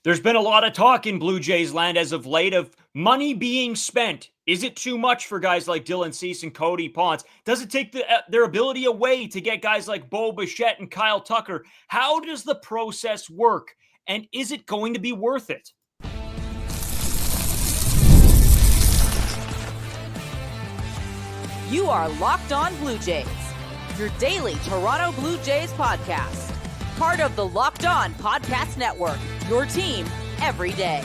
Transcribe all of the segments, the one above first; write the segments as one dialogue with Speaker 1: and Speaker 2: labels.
Speaker 1: There's been a lot of talk in Blue Jays land as of late of money being spent. Is it too much for guys like Dylan Cease and Cody Ponce? Does it take their ability away to get guys like Bo Bichette and Kyle Tucker? How does the process work? And is it going to be worth it?
Speaker 2: You are Locked On Blue Jays, your daily Toronto Blue Jays podcast. Part of the Locked On Podcast Network, your team every day.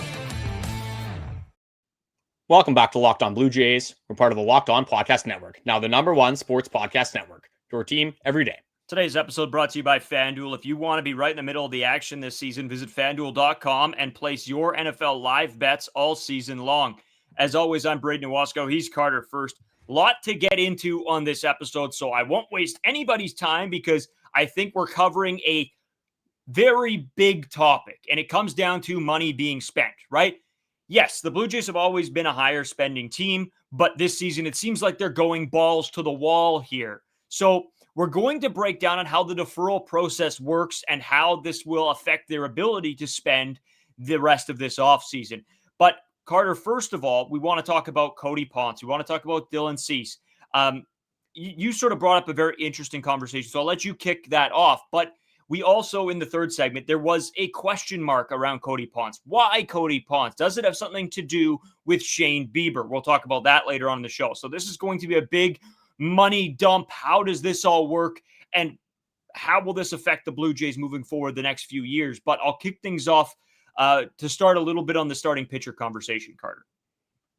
Speaker 3: Welcome back to Locked On Blue Jays. We're part of the Locked On Podcast Network, now the #1 sports podcast network, your team every day.
Speaker 1: Today's episode brought to you by FanDuel. If you want to be right in the middle of the action this season, visit FanDuel.com and place your NFL live bets all season long. As always, I'm Brayden. He's Carter First. Lot to get into on this episode, so I won't waste anybody's time because I think we're covering a very big topic, and it comes down to money being spent, right? Yes, the Blue Jays have always been a higher spending team, but this season it seems like they're going balls to the wall here. So we're going to break down on how the deferral process works and how this will affect their ability to spend the rest of this offseason. But Carter, first of all, we want to talk about Cody Ponce. We want to talk about Dylan Cease. You sort of brought up a very interesting conversation, so I'll let you kick that off. But we also, in the third segment, there was a question mark around Cody Ponce. Why Cody Ponce? Does it have something to do with Shane Bieber? We'll talk about that later on in the show. So this is going to be a big money dump. How does this all work? And how will this affect the Blue Jays moving forward the next few years? But I'll kick things off to start a little bit on the starting pitcher conversation, Carter.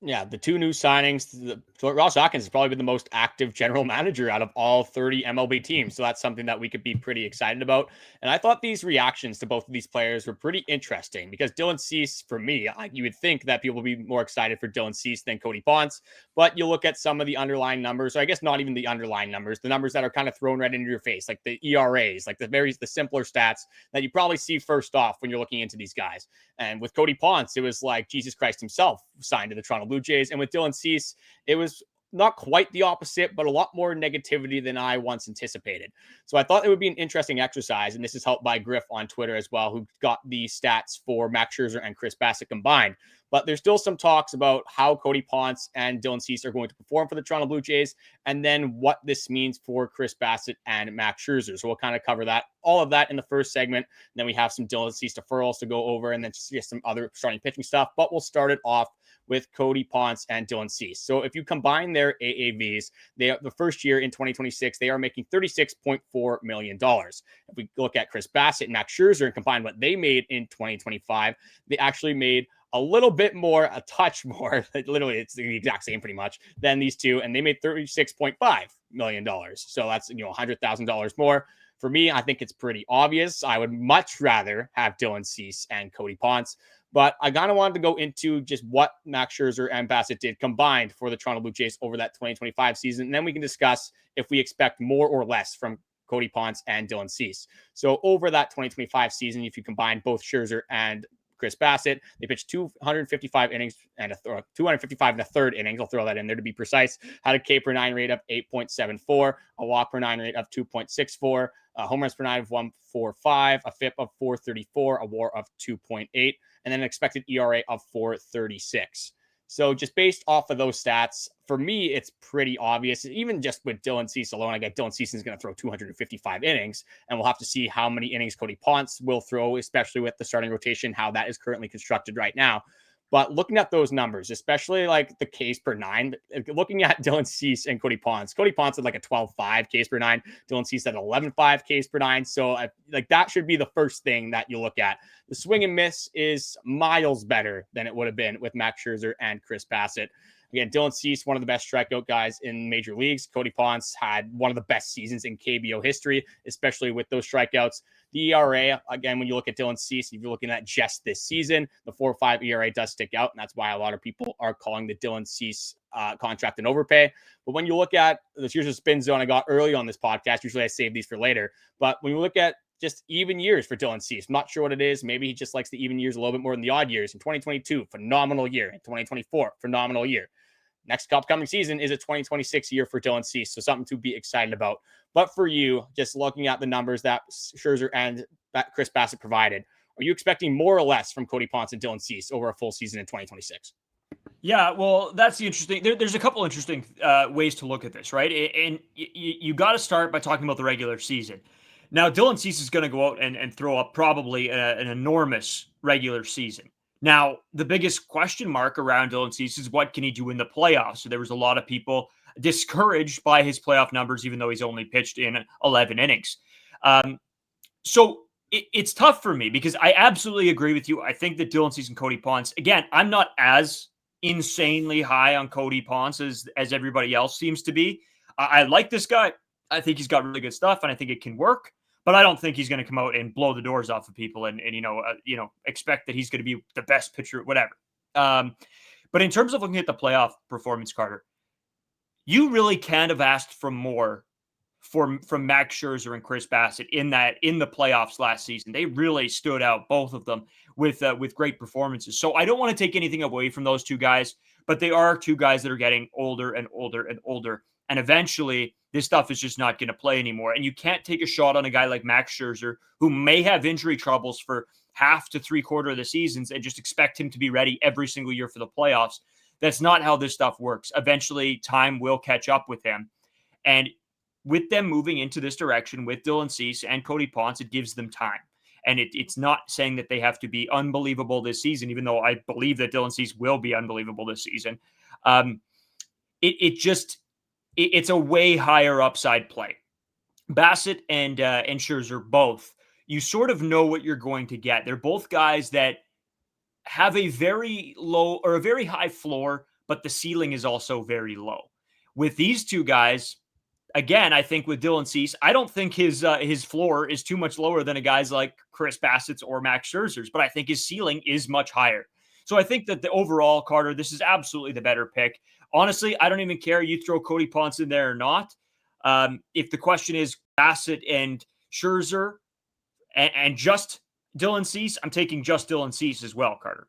Speaker 3: Yeah, the two new signings. Ross Hawkins has probably been the most active general manager out of all 30 MLB teams. So that's something that we could be pretty excited about. And I thought these reactions to both of these players were pretty interesting because Dylan Cease, for me, you would think that people would be more excited for Dylan Cease than Cody Ponce. But you look at some of the underlying numbers, or I guess not even the underlying numbers, the numbers that are kind of thrown right into your face, like the ERAs, like the simpler stats that you probably see first off when you're looking into these guys. And with Cody Ponce, it was like Jesus Christ himself signed to the Toronto Blue Jays. And with Dylan Cease, it was not quite the opposite, but a lot more negativity than I once anticipated. So I thought it would be an interesting exercise. And this is helped by Griff on Twitter as well, who got the stats for Max Scherzer and Chris Bassitt combined. But there's still some talks about how Cody Ponce and Dylan Cease are going to perform for the Toronto Blue Jays, and then what this means for Chris Bassitt and Max Scherzer. So we'll kind of cover that, all of that in the first segment. And then we have some Dylan Cease deferrals to go over, and then just some other starting pitching stuff. But we'll start it off with Cody Ponce and Dylan Cease. So if you combine their AAVs, the first year in 2026, they are making $36.4 million. If we look at Chris Bassitt and Max Scherzer and combine what they made in 2025, they actually made a little bit more, a touch more, literally it's the exact same pretty much, than these two, and they made $36.5 million. So that's, $100,000 more. For me, I think it's pretty obvious. I would much rather have Dylan Cease and Cody Ponce, but I kind of wanted to go into just what Max Scherzer and Bassitt did combined for the Toronto Blue Jays over that 2025 season, and then we can discuss if we expect more or less from Cody Ponce and Dylan Cease. So over that 2025 season, if you combine both Scherzer and Chris Bassitt, they pitched 255 innings and 255 and a third innings. I'll throw that in there to be precise. Had a K per nine rate of 8.74, a walk per nine rate of 2.64, home runs per nine of 1.45, a FIP of 4.34, a WAR of 2.8, and then an expected ERA of 4.36. So just based off of those stats, for me, it's pretty obvious. Even just with Dylan Cease alone, I get Dylan Cease is going to throw 255 innings, and we'll have to see how many innings Cody Ponce will throw, especially with the starting rotation, how that is currently constructed right now. But looking at those numbers, especially like the Ks per nine, looking at Dylan Cease and Cody Ponce had like a 12.5 Ks per nine. Dylan Cease had 11.5 Ks per nine. So like that should be the first thing that you look at. The swing and miss is miles better than it would have been with Max Scherzer and Chris Bassitt. Again, Dylan Cease, one of the best strikeout guys in major leagues. Cody Ponce had one of the best seasons in KBO history, especially with those strikeouts. The ERA, again, when you look at Dylan Cease, if you're looking at just this season, the 4.5 ERA does stick out, and that's why a lot of people are calling the Dylan Cease contract an overpay. But when you look at, here's a spin zone I got early on this podcast. Usually I save these for later. But when you look at just even years for Dylan Cease, I'm not sure what it is. Maybe he just likes the even years a little bit more than the odd years. In 2022, phenomenal year. In 2024, phenomenal year. Next upcoming season is a 2026 year for Dylan Cease, so something to be excited about. But for you, just looking at the numbers that Scherzer and that Chris Bassitt provided, Are you expecting more or less from Cody Ponce and Dylan Cease over a full season in 2026?
Speaker 1: Yeah, well, that's the interesting. There's a couple interesting ways to look at this, right? And you got to start by talking about the regular season. Now, Dylan Cease is going to go out and throw up probably an enormous regular season. Now, the biggest question mark around Dylan Cease is what can he do in the playoffs? So there was a lot of people discouraged by his playoff numbers, even though he's only pitched in 11 innings. So it's tough for me because I absolutely agree with you. I think that Dylan Cease and Cody Ponce, again, I'm not as insanely high on Cody Ponce as everybody else seems to be. I like this guy. I think he's got really good stuff, and I think it can work. But I don't think he's going to come out and blow the doors off of people and expect that he's going to be the best pitcher, whatever. But in terms of looking at the playoff performance, Carter, you really can't have asked for more from Max Scherzer and Chris Bassitt in the playoffs last season. They really stood out, both of them, with great performances. So I don't want to take anything away from those two guys, but they are two guys that are getting older and older and older. And eventually, this stuff is just not going to play anymore. And you can't take a shot on a guy like Max Scherzer, who may have injury troubles for half to three-quarter of the seasons, and just expect him to be ready every single year for the playoffs. That's not how this stuff works. Eventually, time will catch up with him. And with them moving into this direction with Dylan Cease and Cody Ponce, it gives them time. And it's not saying that they have to be unbelievable this season, even though I believe that Dylan Cease will be unbelievable this season. It's a way higher upside play. Bassitt and Scherzer both, you sort of know what you're going to get. They're both guys that have a very low or a very high floor, but the ceiling is also very low. With these two guys, again, I think with Dylan Cease, I don't think his floor is too much lower than a guy's like Chris Bassitt's or Max Scherzer's, but I think his ceiling is much higher. So I think that the overall, Carter, this is absolutely the better pick. Honestly, I don't even care you throw Cody Ponce in there or not. If the question is Bassitt and Scherzer and just Dylan Cease, I'm taking just Dylan Cease as well, Carter.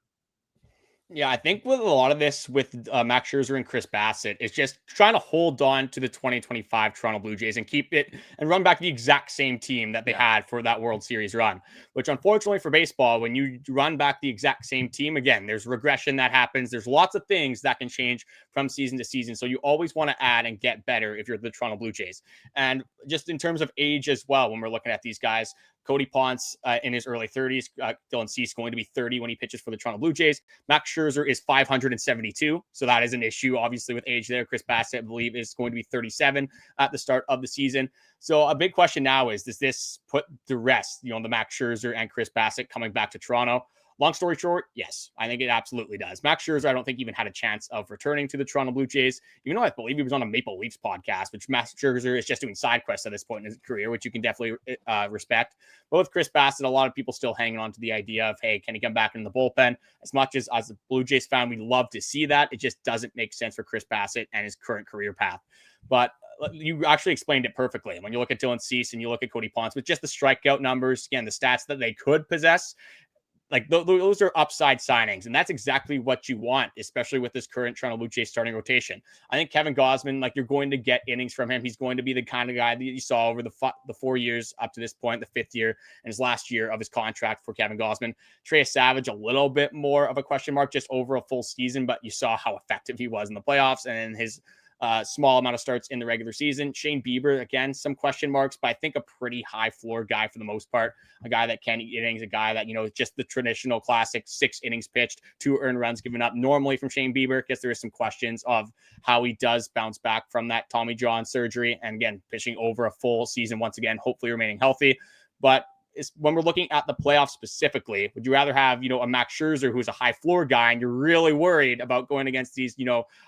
Speaker 3: Yeah, I think with a lot of this with Max Scherzer and Chris Bassitt, it's just trying to hold on to the 2025 Toronto Blue Jays and keep it and run back the exact same team that they had for that World Series run, which unfortunately for baseball, when you run back the exact same team, again, there's regression that happens. There's lots of things that can change from season to season. So you always want to add and get better if you're the Toronto Blue Jays. And just in terms of age as well, when we're looking at these guys, Cody Ponce in his early 30s. Dylan Cease going to be 30 when he pitches for the Toronto Blue Jays. Max Scherzer is 572, so that is an issue, obviously, with age there. Chris Bassitt, I believe, is going to be 37 at the start of the season. So a big question now is, does this put to rest, the Max Scherzer and Chris Bassitt coming back to Toronto? Long story short, yes, I think it absolutely does. Max Scherzer, I don't think even had a chance of returning to the Toronto Blue Jays, even though I believe he was on a Maple Leafs podcast, which Max Scherzer is just doing side quests at this point in his career, which you can definitely respect. But with Chris Bassitt, a lot of people still hanging on to the idea of, hey, can he come back in the bullpen? As much as a Blue Jays fan, we love to see that. It just doesn't make sense for Chris Bassitt and his current career path. But you actually explained it perfectly. When you look at Dylan Cease and you look at Cody Ponce with just the strikeout numbers, again, the stats that they could possess, like those are upside signings, and that's exactly what you want, especially with this current Toronto Blue Jays starting rotation. I think Kevin Gausman, like, you're going to get innings from him. He's going to be the kind of guy that you saw over the 4 years up to this point, the fifth year and his last year of his contract for Kevin Gausman. Trey Savage, a little bit more of a question mark just over a full season, but you saw how effective he was in the playoffs and his small amount of starts in the regular season. Shane Bieber, again, some question marks, but I think a pretty high floor guy for the most part. A guy that can eat innings, a guy that, just the traditional classic 6 innings pitched, 2 earned runs given up normally from Shane Bieber. I guess there is some questions of how he does bounce back from that Tommy John surgery. And again, pitching over a full season once again, hopefully remaining healthy. But when we're looking at the playoffs specifically, would you rather have, a Max Scherzer who's a high floor guy and you're really worried about going against these,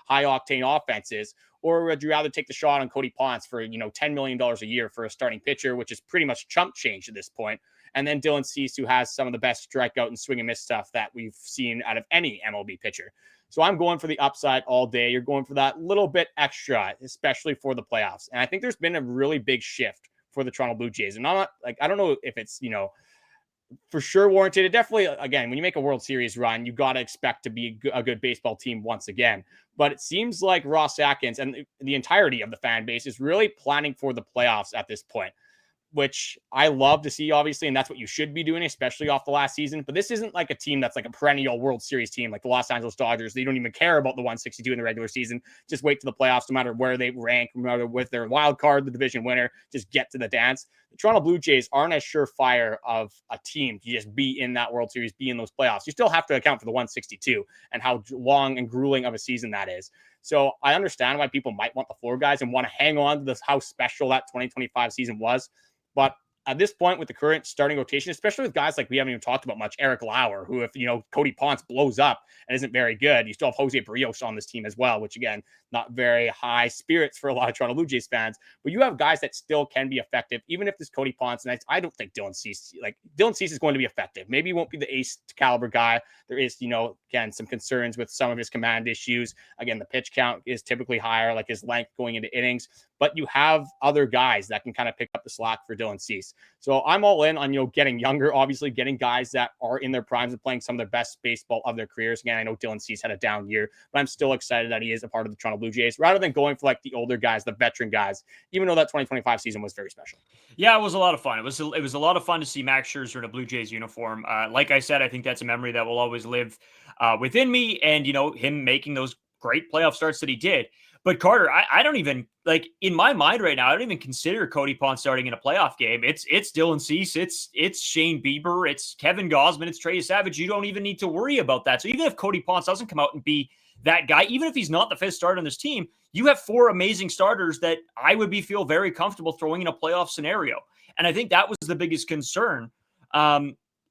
Speaker 3: high octane offenses, or would you rather take the shot on Cody Ponce for, $10 million a year for a starting pitcher, which is pretty much chump change at this point? And then Dylan Cease, who has some of the best strikeout and swing and miss stuff that we've seen out of any MLB pitcher. So I'm going for the upside all day. You're going for that little bit extra, especially for the playoffs. And I think there's been a really big shift for the Toronto Blue Jays. And I don't know if it's, for sure warranted. It definitely, again, when you make a World Series run, you got to expect to be a good baseball team once again. But it seems like Ross Atkins and the entirety of the fan base is really planning for the playoffs at this point. which I love to see, obviously, and that's what you should be doing, especially off the last season. But this isn't like a team that's like a perennial World Series team, like the Los Angeles Dodgers. They don't even care about the 162 in the regular season. Just wait to the playoffs, no matter where they rank, no matter with their wild card, the division winner, just get to the dance. The Toronto Blue Jays aren't as surefire of a team to just be in that World Series, be in those playoffs. You still have to account for the 162 and how long and grueling of a season that is. So I understand why people might want the floor guys and want to hang on to this, how special that 2025 season was. But at this point, with the current starting rotation, especially with guys like we haven't even talked about much, Eric Lauer, who if, Cody Ponce blows up and isn't very good, you still have Jose Berrios on this team as well, which again, not very high spirits for a lot of Toronto Blue Jays fans, but you have guys that still can be effective, even if this Cody Ponce, and I don't think Dylan Cease is going to be effective. Maybe he won't be the ace caliber guy. There is, again, some concerns with some of his command issues. Again, the pitch count is typically higher, like his length going into innings, but you have other guys that can kind of pick up the slack for Dylan Cease. So I'm all in on, getting younger, obviously getting guys that are in their primes and playing some of their best baseball of their careers. Again, I know Dylan Cease had a down year, but I'm still excited that he is a part of the Toronto Blue Jays rather than going for like the older guys, the veteran guys, even though that 2025 season was very special.
Speaker 1: Yeah, it was a lot of fun. It was a lot of fun to see Max Scherzer in a Blue Jays uniform. Like I said, I think that's a memory that will always live within me, and him making those great playoff starts that he did. But Carter, I don't even, like, in my mind right now, I don't even consider Cody Ponce starting in a playoff game. It's Dylan Cease, it's Shane Bieber, it's Kevin Gausman, it's Trey Savage. You don't even need to worry about that. So even if Cody Ponce doesn't come out and be that guy, even if he's not the fifth starter on this team, you have four amazing starters that I would feel very comfortable throwing in a playoff scenario. And I think that was the biggest concern,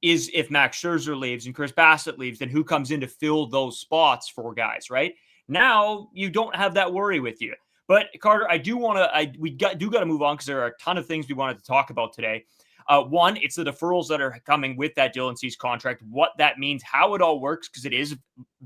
Speaker 1: is if Max Scherzer leaves and Chris Bassett leaves, then who comes in to fill those spots for guys, right? Now you don't have that worry with you. But Carter, I do want to, we got to move on because there are a ton of things we wanted to talk about today. One, it's the deferrals that are coming with that Dylan Cease contract, what that means, how it all works, because it is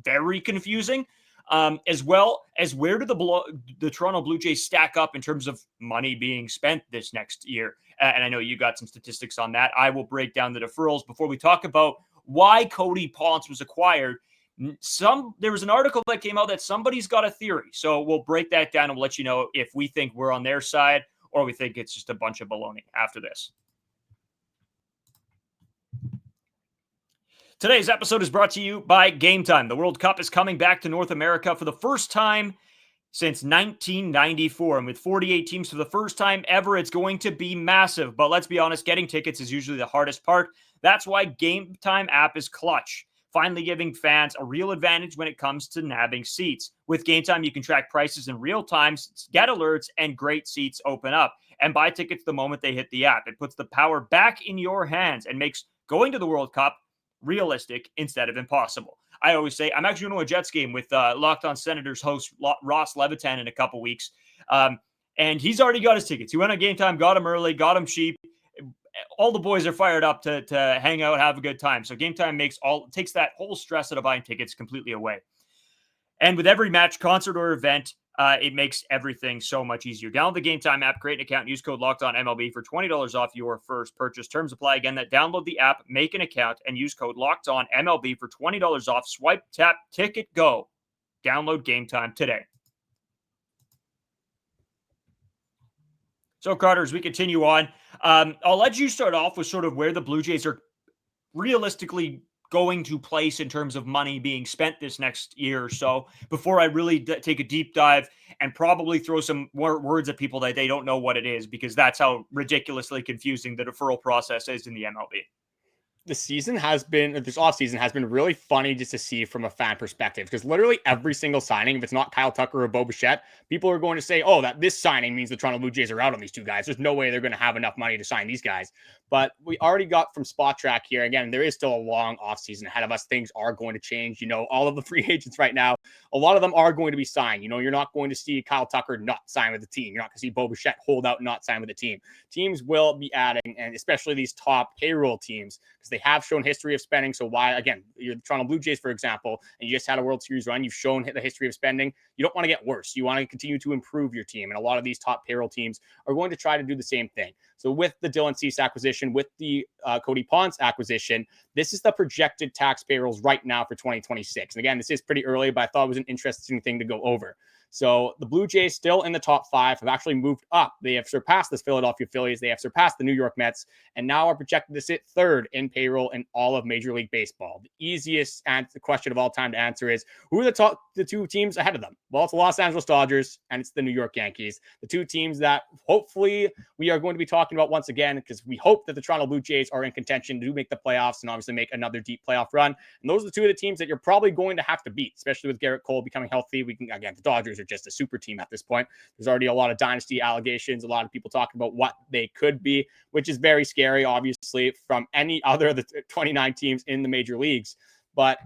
Speaker 1: very confusing, as well as where do the Toronto Blue Jays stack up in terms of money being spent this next year. And I know you got some statistics on that. I will break down the deferrals before we talk about why Cody Ponce was acquired. There was an article that came out that somebody's got a theory. So we'll break that down and we'll let you know if we think we're on their side or we think it's just a bunch of baloney after this. Today's episode is brought to you by Game Time. The World Cup is coming back to North America for the first time since 1994. And with 48 teams for the first time ever, it's going to be massive. But let's be honest, getting tickets is usually the hardest part. That's why Game Time app is clutch, finally giving fans a real advantage when it comes to nabbing seats. With Game Time, you can track prices in real time, get alerts, and great seats open up. And buy tickets the moment they hit the app. It puts the power back in your hands and makes going to the World Cup realistic instead of impossible. I always say I'm actually going to a Jets game with Locked On Senators host Ross Levitan in a couple weeks. And he's already got his tickets. He went on Game Time, got him early, got him cheap. All the boys are fired up to hang out, have a good time. So Game Time takes that whole stress out of buying tickets completely away. And with every match, concert, or event, it makes everything so much easier. Download the Game Time app, create an account, and use code LOCKEDONMLB for $20 off your first purchase. Terms apply. Again, download the app, make an account, and use code LOCKEDONMLB for $20 off. Swipe, tap, ticket, go. Download Game Time today. So, Carter, as we continue on, I'll let you start off with sort of where the Blue Jays are realistically going to place in terms of money being spent this next year or so before I really take a deep dive and probably throw some more words at people that they don't know what it is, because that's how ridiculously confusing the deferral process is in the MLB.
Speaker 4: this offseason has been really funny just to see from a fan perspective, because literally every single signing, if it's not Kyle Tucker or Bo Bichette, people are going to say, oh, that this signing means the Toronto Blue Jays are out on these two guys. There's no way they're going to have enough money to sign these guys. But we already got from Spot Track here. Again, there is still a long offseason ahead of us. Things are going to change. All of the free agents right now, a lot of them are going to be signed. You're not going to see Kyle Tucker not sign with the team. You're not going to see Bo Bichette hold out and not sign with the team. Teams will be adding, and especially these top payroll teams, because they have shown history of spending. So why, again, you're the Toronto Blue Jays, for example, and you just had a World Series run. You've shown the history of spending. You don't want to get worse. You want to continue to improve your team. And a lot of these top payroll teams are going to try to do the same thing. So with the Dylan Cease acquisition, with the Cody Ponce acquisition, this is the projected tax payrolls right now for 2026. And again, this is pretty early, but I thought it was an interesting thing to go over.
Speaker 3: So the Blue Jays still in the top 5 have actually moved up. They have surpassed the Philadelphia Phillies. They have surpassed the New York Mets and now are projected to sit 3rd in payroll in all of Major League Baseball. The easiest question of all time to answer is, who are the 2 teams ahead of them? Well, it's the Los Angeles Dodgers and it's the New York Yankees. The 2 teams that hopefully we are going to be talking about once again, because we hope that the Toronto Blue Jays are in contention to make the playoffs and obviously make another deep playoff run. And those are the 2 of the teams that you're probably going to have to beat, especially with Garrett Cole becoming healthy. The Dodgers are just a super team at this point. There's already a lot of dynasty allegations, a lot of people talking about what they could be, which is very scary, obviously, from any other of the 29 teams in the major leagues. But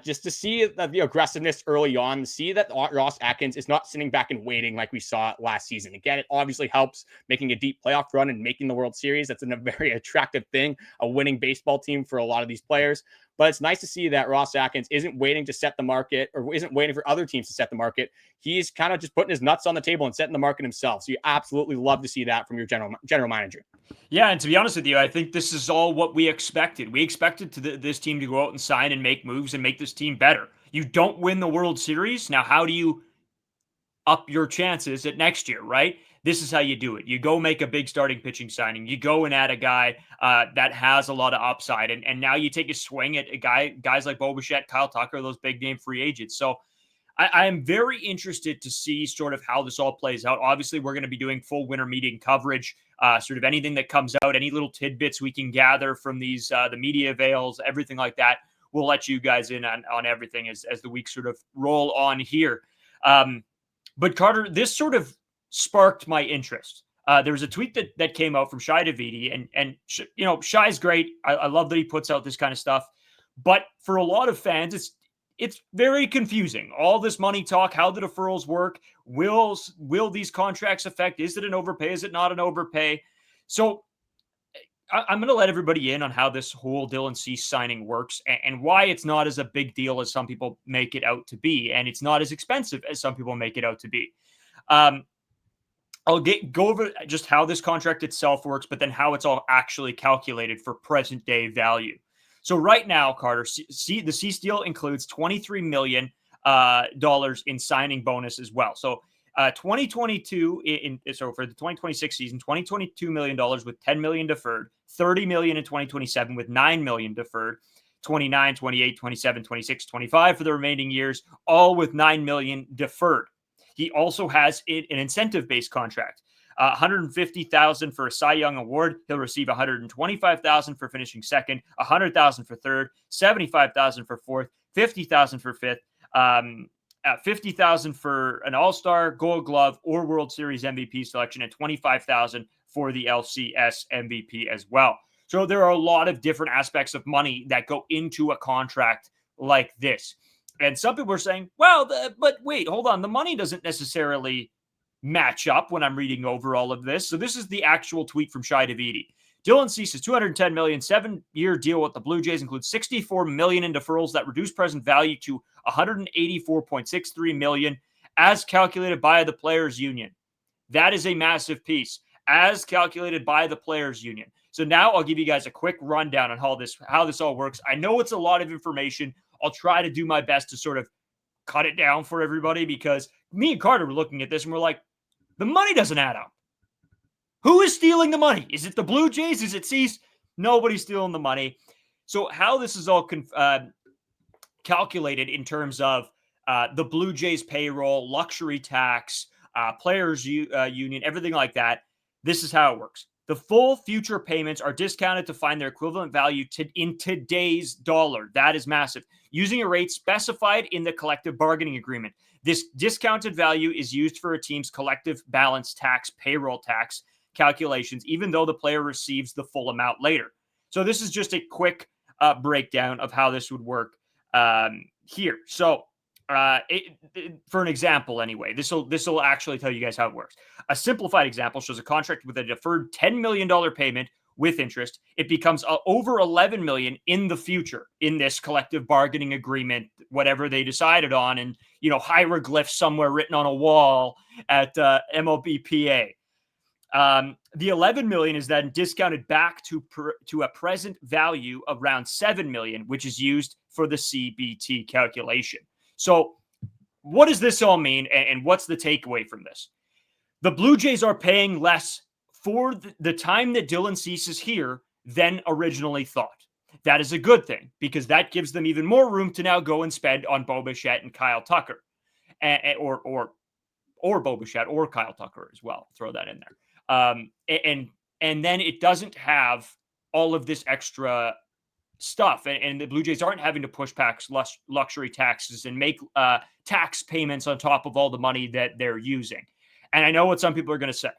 Speaker 3: just to see that the aggressiveness early on, to see that Ross Atkins is not sitting back and waiting like we saw last season. Again, it obviously helps making a deep playoff run and making the World Series. That's a very attractive thing, a winning baseball team for a lot of these players. But it's nice to see that Ross Atkins isn't waiting to set the market or isn't waiting for other teams to set the market. He's kind of just putting his nuts on the table and setting the market himself. So you absolutely love to see that from your general manager.
Speaker 1: Yeah, and to be honest with you, I think this is all what we expected. We expected this team to go out and sign and make moves and make this team better. You don't win the World Series. Now, how do you up your chances at next year, right? This is how you do it. You go make a big starting pitching signing. You go and add a guy that has a lot of upside. And now you take a swing at guys like Bo Bichette, Kyle Tucker, those big name free agents. So I am very interested to see sort of how this all plays out. Obviously, we're going to be doing full winter meeting coverage, sort of anything that comes out, any little tidbits we can gather from these, the media avails, everything like that. We'll let you guys in on everything as the weeks sort of roll on here. But Carter, this sort of sparked my interest. There was a tweet that came out from Shai Davidi, and you know, Shai's great. I love that he puts out this kind of stuff. But for a lot of fans, it's very confusing. All this money talk, how the deferrals work, will these contracts affect? Is it an overpay? Is it not an overpay? So I'm going to let everybody in on how this whole Dylan Cease signing works and why it's not as a big deal as some people make it out to be, and it's not as expensive as some people make it out to be. I'll go over just how this contract itself works, but then how it's all actually calculated for present day value. So right now, Carter, the Cease deal includes $23 million in signing bonus as well. So 2022 so for the 2026 season, $22 million with $10 million deferred, $30 million in 2027 with $9 million deferred, 29, 28, 27, 26, 25 for the remaining years, all with $9 million deferred. He also has an incentive-based contract. $150,000 for a Cy Young award. He'll receive $125,000 for finishing second, $100,000 for third, $75,000 for fourth, $50,000 for fifth, $50,000 for an All-Star, Gold Glove, or World Series MVP selection, and $25,000 for the LCS MVP as well. So there are a lot of different aspects of money that go into a contract like this. And some people are saying, well, but wait, hold on. The money doesn't necessarily match up when I'm reading over all of this. So this is the actual tweet from Shai Davidi. Dylan Cease's $210 million, 7-year deal with the Blue Jays includes $64 million in deferrals that reduce present value to $184.63 million as calculated by the Players Union. That is a massive piece, as calculated by the Players Union. So now I'll give you guys a quick rundown on how this all works. I know it's a lot of information. I'll try to do my best to sort of cut it down for everybody, because me and Carter were looking at this and we're like, the money doesn't add up. Who is stealing the money? Is it the Blue Jays? Is it Cease? Nobody's stealing the money. So how this is all calculated in terms of the Blue Jays payroll, luxury tax, Players Union, everything like that, this is how it works. The full future payments are discounted to find their equivalent value in today's dollar. That is massive. Using a rate specified in the collective bargaining agreement. This discounted value is used for a team's collective balance tax, payroll tax calculations, even though the player receives the full amount later. So this is just a quick breakdown of how this would work here. So for an example, anyway, this will actually tell you guys how it works. A simplified example shows a contract with a deferred $10 million payment with interest. It becomes over $11 million in the future in this collective bargaining agreement, whatever they decided on, and hieroglyphs somewhere written on a wall at MLBPA. The $11 million is then discounted back to a present value of around $7 million, which is used for the CBT calculation. So what does this all mean? And what's the takeaway from this? The Blue Jays are paying less for the time that Dylan Cease is here than originally thought. That is a good thing because that gives them even more room to now go and spend on Bo Bichette and Kyle Tucker, or Bo Bichette or Kyle Tucker as well. Throw that in there. And then it doesn't have all of this extra stuff, and the Blue Jays aren't having to push back luxury taxes and make tax payments on top of all the money that they're using. And I know what some people are going to say.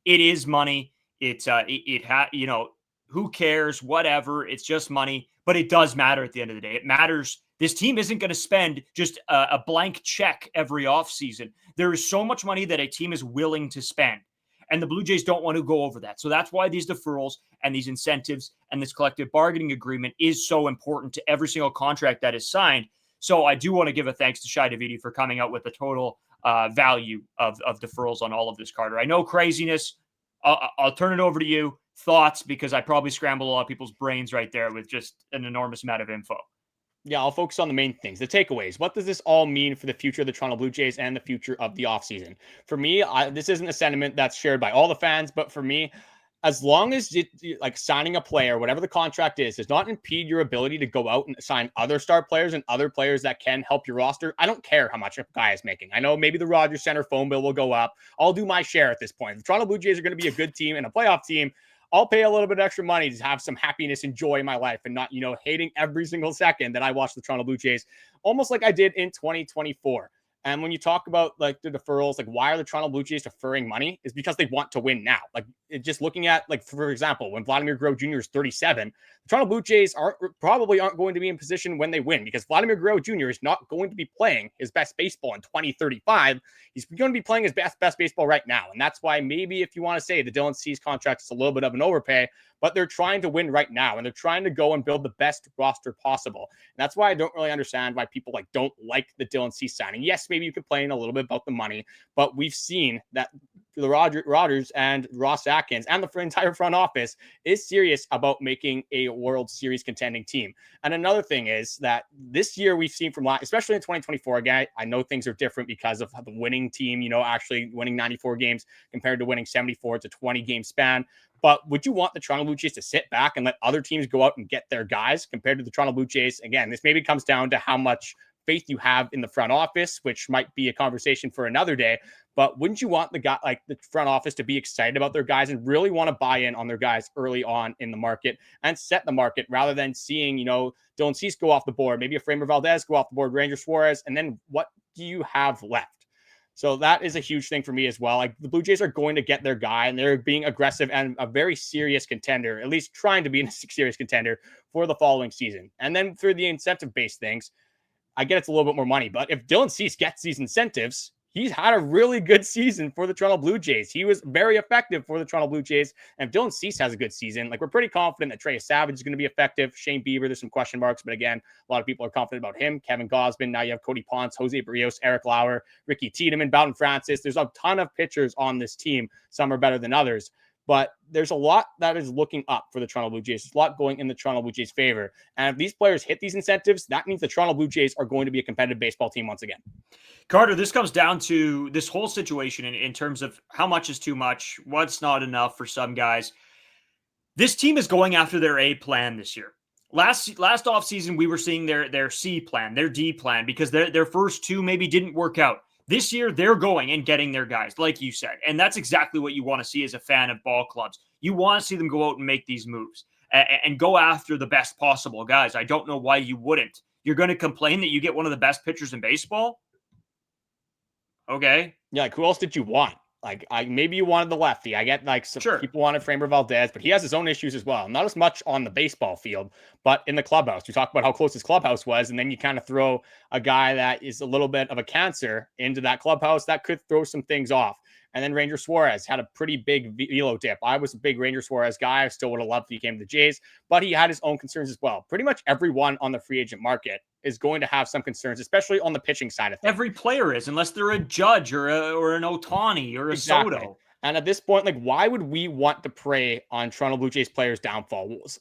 Speaker 1: It is money. Who cares? Whatever. It's just money, but it does matter at the end of the day. It matters. This team isn't going to spend just a blank check every offseason. There is so much money that a team is willing to spend, and the Blue Jays don't want to go over that. So that's why these deferrals and these incentives and this collective bargaining agreement is so important to every single contract that is signed. So I do want to give a thanks to Shai Davidi for coming out with the total value of deferrals on all of this, Carter. I know craziness. I'll turn it over to you. Thoughts, because I probably scrambled a lot of people's brains right there with just an enormous amount of info.
Speaker 3: Yeah, I'll focus on the main things, the takeaways. What does this all mean for the future of the Toronto Blue Jays and the future of the offseason? For me, this isn't a sentiment that's shared by all the fans, but for me, as long as like signing a player, whatever the contract is, does not impede your ability to go out and sign other star players and other players that can help your roster, I don't care how much a guy is making. I know maybe the Rogers Center phone bill will go up. I'll do my share at this point. The Toronto Blue Jays are going to be a good team and a playoff team. I'll pay a little bit extra money to have some happiness and joy in my life and not, hating every single second that I watch the Toronto Blue Jays, almost like I did in 2024. And when you talk about like the deferrals, like why are the Toronto Blue Jays deferring money? Is because they want to win now. Like just looking at, like, for example, when Vladimir Guerrero Jr. is 37, the Toronto Blue Jays probably aren't going to be in position when they win because Vladimir Guerrero Jr. is not going to be playing his best baseball in 2035. He's going to be playing his best baseball right now. And that's why maybe if you want to say the Dylan Cease contract is a little bit of an overpay, but they're trying to win right now and they're trying to go and build the best roster possible. And that's why I don't really understand why people don't like the Dylan Cease signing. Yes, maybe you complain a little bit about the money, but we've seen that the Rogers and Ross Atkins and the entire front office is serious about making a World Series contending team. And another thing is that this year we've seen from, especially in 2024, again, I know things are different because of the winning team, actually winning 94 games compared to winning 74. It's a 20 game span. But would you want the Toronto Blue Jays to sit back and let other teams go out and get their guys compared to the Toronto Blue Jays? Again, this maybe comes down to how much faith you have in the front office, which might be a conversation for another day. But wouldn't you want the front office to be excited about their guys and really want to buy in on their guys early on in the market and set the market rather than seeing, Dylan Cease go off the board, maybe a Framber Valdez go off the board, Ranger Suarez, and then what do you have left? So that is a huge thing for me as well. Like the Blue Jays are going to get their guy and they're being aggressive and a very serious contender, at least trying to be a serious contender for the following season. And then for the incentive-based things, I get it's a little bit more money, but if Dylan Cease gets these incentives, he's had a really good season for the Toronto Blue Jays. He was very effective for the Toronto Blue Jays. And if Dylan Cease has a good season, we're pretty confident that Trey Savage is going to be effective. Shane Bieber, there's some question marks, but again, a lot of people are confident about him. Kevin Gausman, now you have Cody Ponce, Jose Berrios, Eric Lauer, Ricky Tiedemann, Bowden Francis. There's a ton of pitchers on this team. Some are better than others. But there's a lot that is looking up for the Toronto Blue Jays. There's a lot going in the Toronto Blue Jays' favor. And if these players hit these incentives, that means the Toronto Blue Jays are going to be a competitive baseball team once again.
Speaker 1: Carter, this comes down to this whole situation in terms of how much is too much, what's not enough for some guys. This team is going after their A plan this year. Last offseason, we were seeing their C plan, their D plan, because their first two maybe didn't work out. This year, they're going and getting their guys, like you said. And that's exactly what you want to see as a fan of ball clubs. You want to see them go out and make these moves and go after the best possible guys. I don't know why you wouldn't. You're going to complain that you get one of the best pitchers in baseball? Okay.
Speaker 3: Yeah, who else did you want? Maybe you wanted the lefty. I get some people wanted Framber Valdez, but he has his own issues as well. Not as much on the baseball field, but in the clubhouse. You talk about how close his clubhouse was, and then you kind of throw a guy that is a little bit of a cancer into that clubhouse. That could throw some things off. And then Ranger Suarez had a pretty big velo dip. I was a big Ranger Suarez guy. I still would have loved if he came to the Jays, but he had his own concerns as well. Pretty much everyone on the free agent market is going to have some concerns, especially on the pitching side of things.
Speaker 1: Every player is, unless they're a Judge or an Ohtani or a Soto.
Speaker 3: And at this point, like, why would we want to prey on Toronto Blue Jays players' downfalls?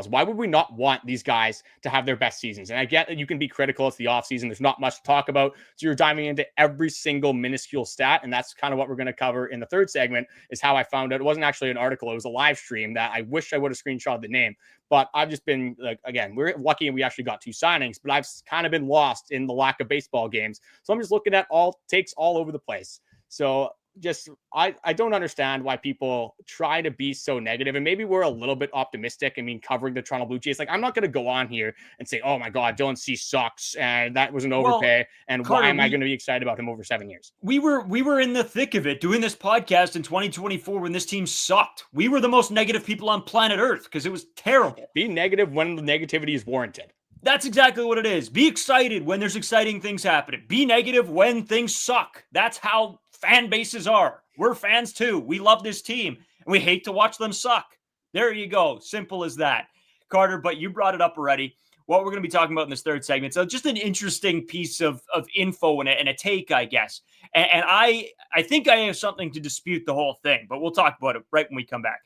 Speaker 3: Why would we not want these guys to have their best seasons? And I get that you can be critical. It's the offseason. There's not much to talk about. So you're diving into every single minuscule stat. And that's kind of what we're going to cover in the third segment, is how I found out. It wasn't actually an article. It was a live stream that I wish I would have screenshotted the name. But I've just been, like, again, we're lucky and we actually got 2 signings, but I've kind of been lost in the lack of baseball games. So I'm just looking at all takes all over the place. So just, I don't understand why people try to be so negative, and maybe we're a little bit optimistic. I mean, covering the Toronto Blue Jays, like, I'm not going to go on here and say, oh my God, Dylan C sucks and that was an overpay, and Carter, why am I going to be excited about him over 7 years?
Speaker 1: We were in the thick of it doing this podcast in 2024 when this team sucked. We were the most negative people on planet Earth because it was terrible.
Speaker 3: Be negative when the negativity is warranted.
Speaker 1: That's exactly what it is. Be excited when there's exciting things happening. Be negative when things suck. That's how fan bases are. We're fans too. We love this team and we hate to watch them suck. There you go. Simple as that. Carter, but you brought it up already. What we're going to be talking about in this third segment. So just an interesting piece of info and a take, I guess. And I think I have something to dispute the whole thing, but we'll talk about it right when we come back.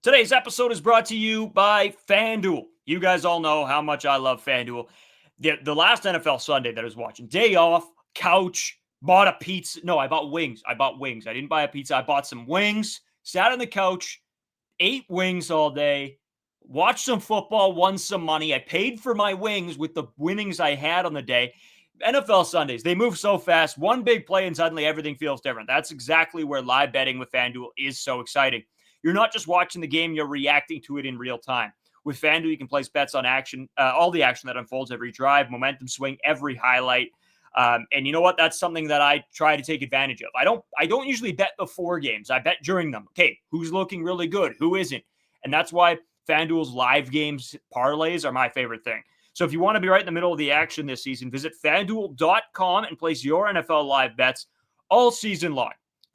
Speaker 1: Today's episode is brought to you by FanDuel. You guys all know how much I love FanDuel. The last NFL Sunday that I was watching, day off, couch, bought a pizza. No, I bought wings. I didn't buy a pizza. I bought some wings, sat on the couch, ate wings all day, watched some football, won some money. I paid for my wings with the winnings I had on the day. NFL Sundays, they move so fast. One big play and suddenly everything feels different. That's exactly where live betting with FanDuel is so exciting. You're not just watching the game, you're reacting to it in real time. With FanDuel, you can place bets on action, all the action that unfolds every drive, momentum swing, every highlight. And you know what? That's something that I try to take advantage of. I don't usually bet before games. I bet during them. Okay, who's looking really good? Who isn't? And that's why FanDuel's live games parlays are my favorite thing. So if you want to be right in the middle of the action this season, visit FanDuel.com and place your NFL live bets all season long.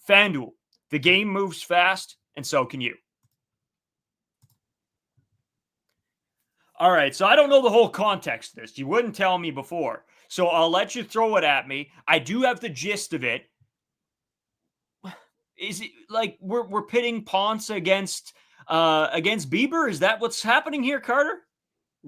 Speaker 1: FanDuel, the game moves fast, and so can you. All right, so I don't know the whole context of this. You wouldn't tell me before. So I'll let you throw it at me. I do have the gist of it. Is it like we're pitting Ponce against Bieber? Is that what's happening here, Carter?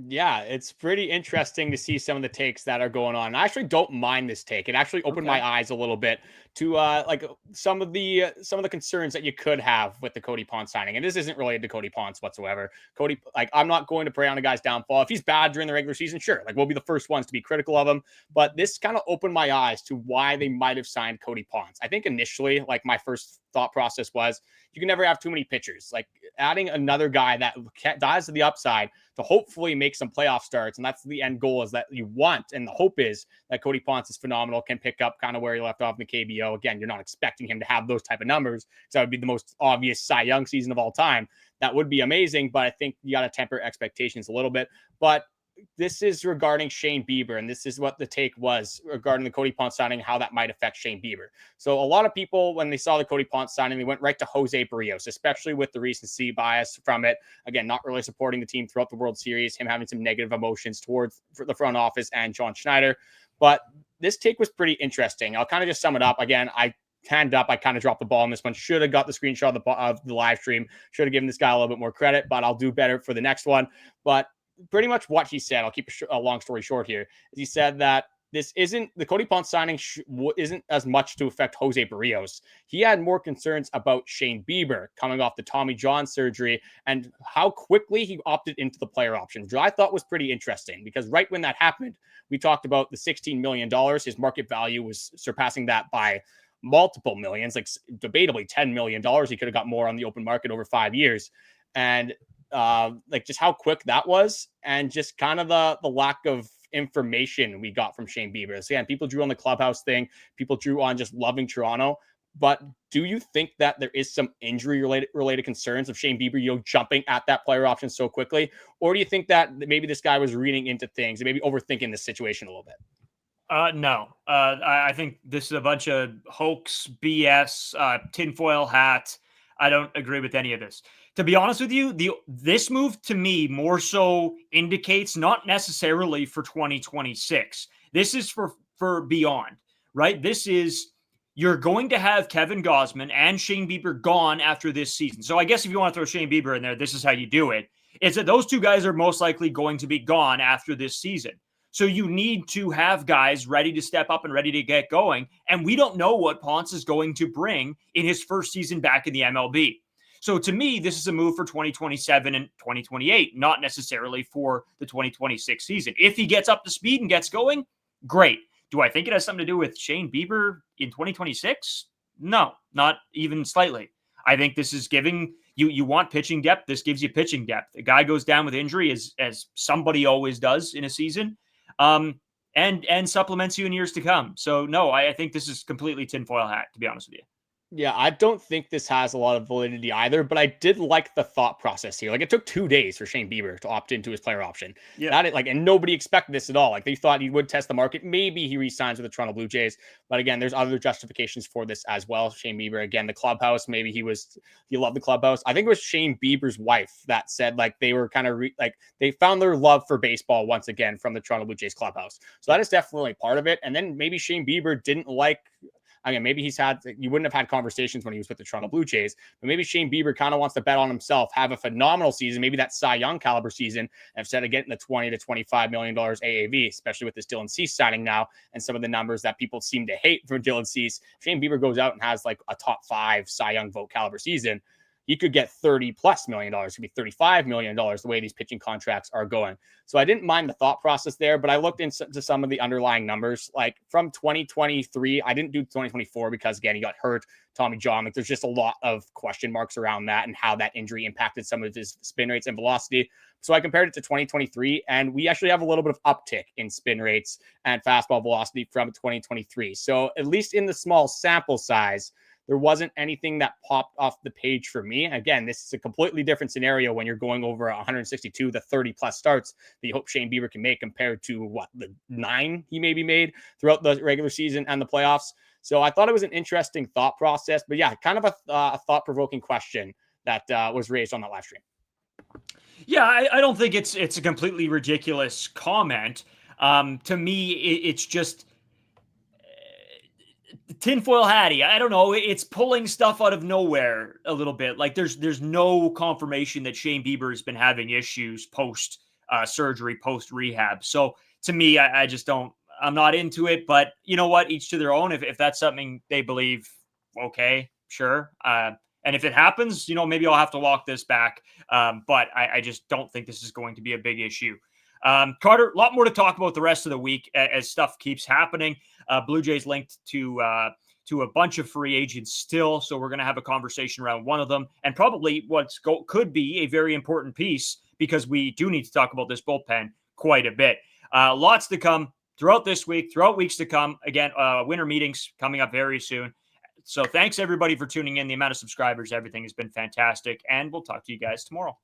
Speaker 3: Yeah, it's pretty interesting to see some of the takes that are going on. I actually don't mind this take. It actually opened my eyes a little bit to like some of the concerns that you could have with the Cody Ponce signing. And this isn't related to Cody Ponce whatsoever. Cody, like, I'm not going to prey on a guy's downfall. If he's bad during the regular season, sure, like, we'll be the first ones to be critical of him. But this kind of opened my eyes to why they might have signed Cody Ponce. I think initially, like, my first thought process was, you can never have too many pitchers. Like, adding another guy that dies to the upside to hopefully make some playoff starts, and that's the end goal, is that you want, and the hope is that Cody Ponce is phenomenal, can pick up kind of where he left off in the KBO. Again, you're not expecting him to have those type of numbers, because that would be the most obvious Cy Young season of all time. That would be amazing, but I think you got to temper expectations a little bit. But this is regarding Shane Bieber, and this is what the take was regarding the Cody Ponce signing, how that might affect Shane Bieber. So a lot of people, when they saw the Cody Ponce signing, they went right to Jose Berrios, especially with the recency bias from it. Again, not really supporting the team throughout the World Series, him having some negative emotions towards the front office and John Schneider. But this take was pretty interesting. I'll kind of just sum it up. Again, I kind of dropped the ball on this one. Should have got the screenshot of the live stream. Should have given this guy a little bit more credit, but I'll do better for the next one. But pretty much what he said, I'll keep a long story short here, is he said that this isn't, the Cody Ponce signing isn't as much to affect Jose Berrios. He had more concerns about Shane Bieber coming off the Tommy John surgery and how quickly he opted into the player option, which I thought was pretty interesting, because right when that happened, we talked about the $16 million. His market value was surpassing that by multiple millions, like debatably $10 million. He could have got more on the open market over 5 years. And like, just how quick that was, and just kind of the lack of information we got from Shane Bieber. So, again, people drew on the clubhouse thing. People drew on just loving Toronto. But do you think that there is some injury related concerns of Shane Bieber, jumping at that player option so quickly? Or do you think that maybe this guy was reading into things and maybe overthinking this situation a little bit?
Speaker 1: No. I think this is a bunch of hoax, BS, tinfoil hat. I don't agree with any of this. To be honest with you, this move to me more so indicates not necessarily for 2026. This is for beyond, right? This is you're going to have Kevin Gausman and Shane Bieber gone after this season. So I guess if you want to throw Shane Bieber in there, this is how you do it. Is that those two guys are most likely going to be gone after this season. So you need to have guys ready to step up and ready to get going. And we don't know what Ponce is going to bring in his first season back in the MLB. So to me, this is a move for 2027 and 2028, not necessarily for the 2026 season. If he gets up to speed and gets going, great. Do I think it has something to do with Shane Bieber in 2026? No, not even slightly. I think this is giving you want pitching depth. This gives you pitching depth. A guy goes down with injury as somebody always does in a season, and supplements you in years to come. So no, I think this is completely tinfoil hat, to be honest with you.
Speaker 3: Yeah, I don't think this has a lot of validity either, but I did like the thought process here. Like, it took 2 days for Shane Bieber to opt into his player option. Yeah. And nobody expected this at all. Like, they thought he would test the market. Maybe he re-signs with the Toronto Blue Jays. But again, there's other justifications for this as well. Shane Bieber, again, the clubhouse, maybe he loved the clubhouse. I think it was Shane Bieber's wife that said, like, they were kind of they found their love for baseball once again from the Toronto Blue Jays clubhouse. So that is definitely part of it. And then maybe Shane Bieber didn't like, again, maybe you wouldn't have had conversations when he was with the Toronto Blue Jays, but maybe Shane Bieber kind of wants to bet on himself, have a phenomenal season, maybe that Cy Young caliber season, instead of getting the $20 to $25 million AAV, especially with this Dylan Cease signing now and some of the numbers that people seem to hate from Dylan Cease. Shane Bieber goes out and has like a top 5 Cy Young vote caliber season. He could get $30+ million, could be $35 million the way these pitching contracts are going. So I didn't mind the thought process there, but I looked into some of the underlying numbers. Like from 2023, I didn't do 2024 because, again, he got hurt, Tommy John. Like, there's just a lot of question marks around that and how that injury impacted some of his spin rates and velocity. So I compared it to 2023, and we actually have a little bit of uptick in spin rates and fastball velocity from 2023. So at least in the small sample size, there wasn't anything that popped off the page for me. Again, this is a completely different scenario when you're going over 162 to 30 plus starts that you hope Shane Bieber can make compared to the 9 he maybe made throughout the regular season and the playoffs. So I thought it was an interesting thought process, but yeah, kind of a thought-provoking question that was raised on that live stream.
Speaker 1: Yeah, I don't think it's a completely ridiculous comment. To me, it's just tinfoil hatty. I don't know. It's pulling stuff out of nowhere a little bit. Like, there's no confirmation that Shane Bieber has been having issues post surgery, post rehab. So to me, I just don't. I'm not into it. But you know what? Each to their own. If that's something they believe, okay, sure. And if it happens, maybe I'll have to walk this back. But I just don't think this is going to be a big issue. Carter, a lot more to talk about the rest of the week as stuff keeps happening. Blue Jays linked to a bunch of free agents still, so we're going to have a conversation around one of them, and probably could be a very important piece, because we do need to talk about this bullpen quite a bit. Lots to come throughout this week, throughout weeks to come. Again, winter meetings coming up very soon. So thanks everybody for tuning in. The amount of subscribers, everything has been fantastic, and we'll talk to you guys tomorrow.